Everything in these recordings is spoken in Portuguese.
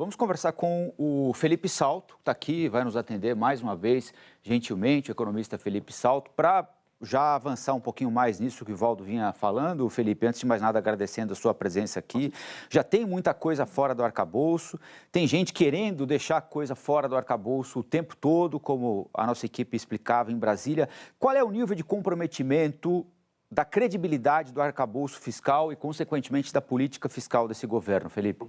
Vamos conversar com o Felipe Salto, que está aqui, vai nos atender mais uma vez, gentilmente, o economista Felipe Salto, para já avançar um pouquinho mais nisso que o Valdo vinha falando. Felipe, antes de mais nada, agradecendo a sua presença aqui. Já tem muita coisa fora do arcabouço, tem gente querendo deixar coisa fora do arcabouço o tempo todo, como a nossa equipe explicava em Brasília. Qual é o nível de comprometimento da credibilidade do arcabouço fiscal e, consequentemente, da política fiscal desse governo, Felipe?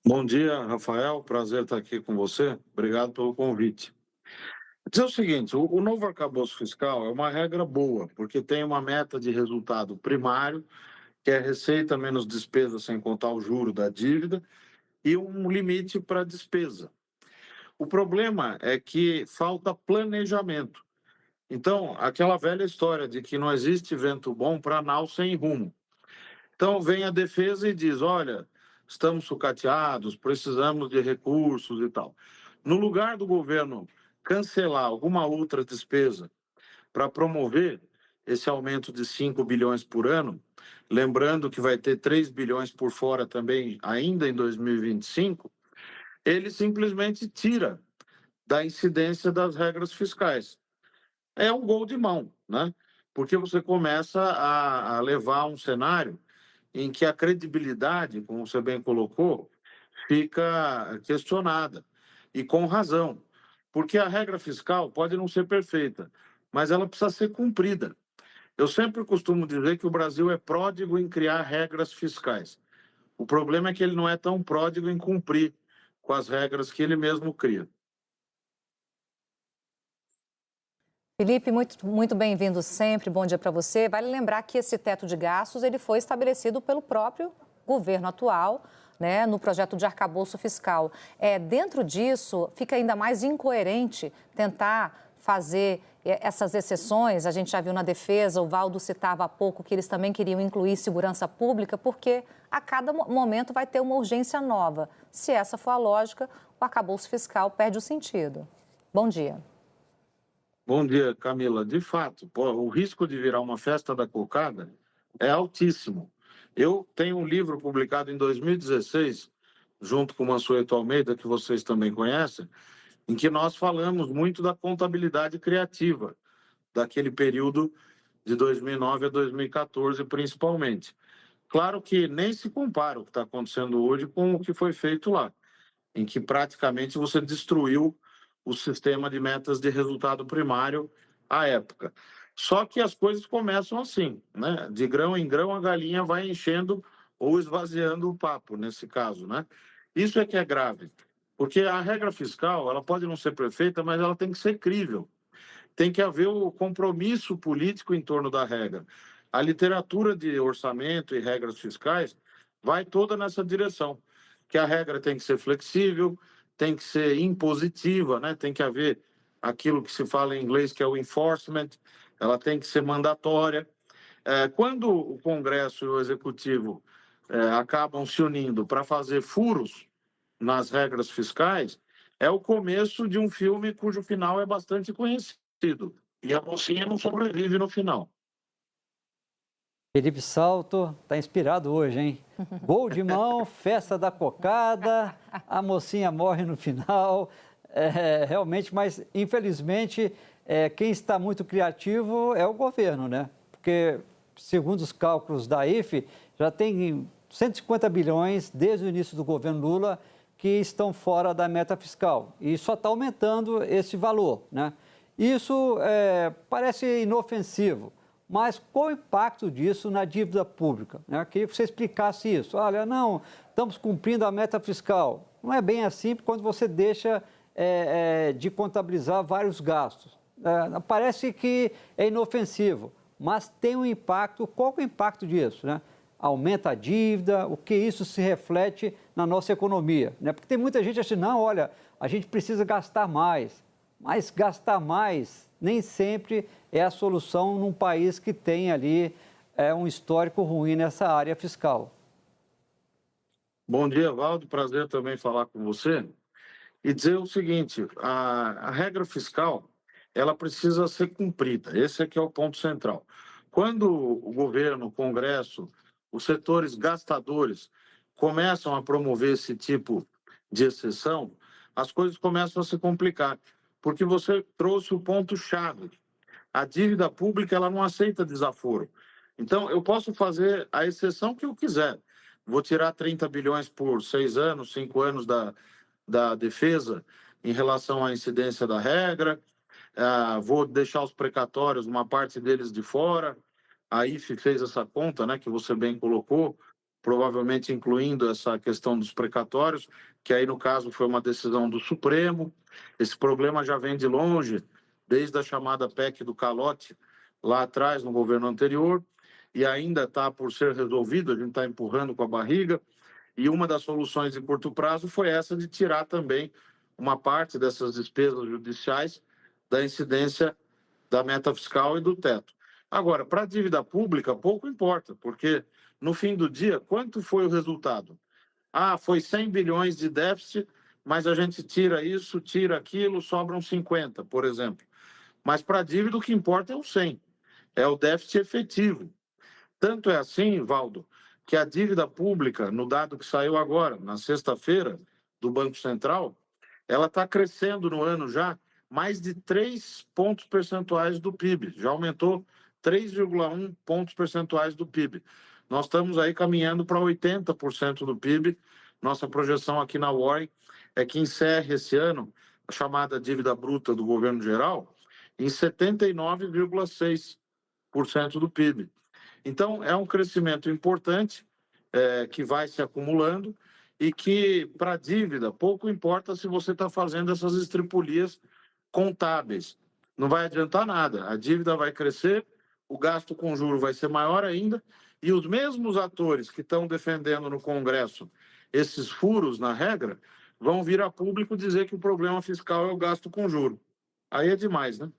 Bom dia, Rafael. Prazer estar aqui com você. Obrigado pelo convite. Dizer o seguinte, o novo arcabouço fiscal é uma regra boa, porque tem uma meta de resultado primário, que é receita menos despesa sem contar o juro da dívida, e um limite para despesa. O problema é que falta planejamento. Então, aquela velha história de que não existe vento bom para nau sem rumo. Então, vem a defesa e diz, olha, estamos sucateados, precisamos de recursos e tal. No lugar do governo cancelar alguma outra despesa para promover esse aumento de 5 bilhões por ano, lembrando que vai ter 3 bilhões por fora também ainda em 2025, ele simplesmente tira da incidência das regras fiscais. É um gol de mão, né? Porque você começa a levar um cenário em que a credibilidade, como você bem colocou, fica questionada, e com razão, porque a regra fiscal pode não ser perfeita, mas ela precisa ser cumprida. Eu sempre costumo dizer que o Brasil é pródigo em criar regras fiscais. O problema é que ele não é tão pródigo em cumprir com as regras que ele mesmo cria. Felipe, muito bem-vindo sempre. Bom dia para você. Vale lembrar que esse teto de gastos ele foi estabelecido pelo próprio governo atual, né, no projeto de arcabouço fiscal. Dentro disso, fica ainda mais incoerente tentar fazer essas exceções. A gente já viu na defesa, o Valdo citava há pouco que eles também queriam incluir segurança pública, porque a cada momento vai ter uma urgência nova. Se essa for a lógica, o arcabouço fiscal perde o sentido. Bom dia. Bom dia, Camila. De fato, o risco de virar uma festa da cocada é altíssimo. Eu tenho um livro publicado em 2016, junto com o Mansueto Almeida, que vocês também conhecem, em que nós falamos muito da contabilidade criativa, daquele período de 2009 a 2014, principalmente. Claro que nem se compara o que está acontecendo hoje com o que foi feito lá, em que praticamente você destruiu o sistema de metas de resultado primário à época. Só que as coisas começam assim, né? De grão em grão a galinha vai enchendo ou esvaziando o papo, nesse caso, né? Isso é que é grave, porque a regra fiscal, ela pode não ser perfeita, mas ela tem que ser crível. Tem que haver o compromisso político em torno da regra. A literatura de orçamento e regras fiscais vai toda nessa direção, que a regra tem que ser flexível, tem que ser impositiva, né? Tem que haver aquilo que se fala em inglês que é o enforcement, ela tem que ser mandatória. Quando o Congresso e o Executivo acabam se unindo para fazer furos nas regras fiscais, é o começo de um filme cujo final é bastante conhecido. E a mocinha não sobrevive no final. Felipe Salto está inspirado hoje, hein? Gol de mão, festa da cocada, a mocinha morre no final. Realmente, mas infelizmente, quem está muito criativo é o governo, né? Porque, segundo os cálculos da IFE, já tem 150 bilhões desde o início do governo Lula que estão fora da meta fiscal. E só está aumentando esse valor, né? Isso parece inofensivo. Mas qual o impacto disso na dívida pública? Eu queria que você explicasse isso. Olha, não, estamos cumprindo a meta fiscal. Não é bem assim quando você deixa de contabilizar vários gastos. Parece que é inofensivo, mas tem um impacto. Qual é o impacto disso, né? Aumenta a dívida, o que isso se reflete na nossa economia, né? Porque tem muita gente achando, não, olha, a gente precisa gastar mais. Mas gastar mais nem sempre é a solução num país que tem ali um histórico ruim nessa área fiscal. Bom dia, Valdo. Prazer também falar com você. E dizer o seguinte, a regra fiscal, ela precisa ser cumprida. Esse aqui é o ponto central. Quando o governo, o Congresso, os setores gastadores começam a promover esse tipo de exceção, as coisas começam a se complicar, porque você trouxe o ponto-chave. A dívida pública, ela não aceita desaforo. Então, eu posso fazer a exceção que eu quiser. Vou tirar 30 bilhões por 6 anos, 5 anos da defesa em relação à incidência da regra, vou deixar os precatórios, uma parte deles de fora. A IFE fez essa conta, né, que você bem colocou, provavelmente incluindo essa questão dos precatórios, que aí, no caso, foi uma decisão do Supremo. Esse problema já vem de longe, desde a chamada PEC do calote, lá atrás, no governo anterior, e ainda está por ser resolvido, a gente está empurrando com a barriga, e uma das soluções de curto prazo foi essa de tirar também uma parte dessas despesas judiciais da incidência da meta fiscal e do teto. Agora, para a dívida pública, pouco importa, porque no fim do dia, quanto foi o resultado? Foi 100 bilhões de déficit, mas a gente tira isso, tira aquilo, sobram 50, por exemplo. Mas para a dívida, o que importa é o 100, é o déficit efetivo. Tanto é assim, Valdo, que a dívida pública, no dado que saiu agora, na sexta-feira, do Banco Central, ela está crescendo no ano já mais de 3 pontos percentuais do PIB. Já aumentou 3,1 pontos percentuais do PIB. Nós estamos aí caminhando para 80% do PIB. Nossa projeção aqui na Warren é que encerre esse ano a chamada dívida bruta do governo geral em 79,6% do PIB. Então, é um crescimento importante que vai se acumulando e que, para a dívida, pouco importa se você está fazendo essas estripulias contábeis. Não vai adiantar nada. A dívida vai crescer, o gasto com juros vai ser maior ainda, e os mesmos atores que estão defendendo no Congresso esses furos na regra vão vir a público dizer que o problema fiscal é o gasto com juros. Aí é demais, né?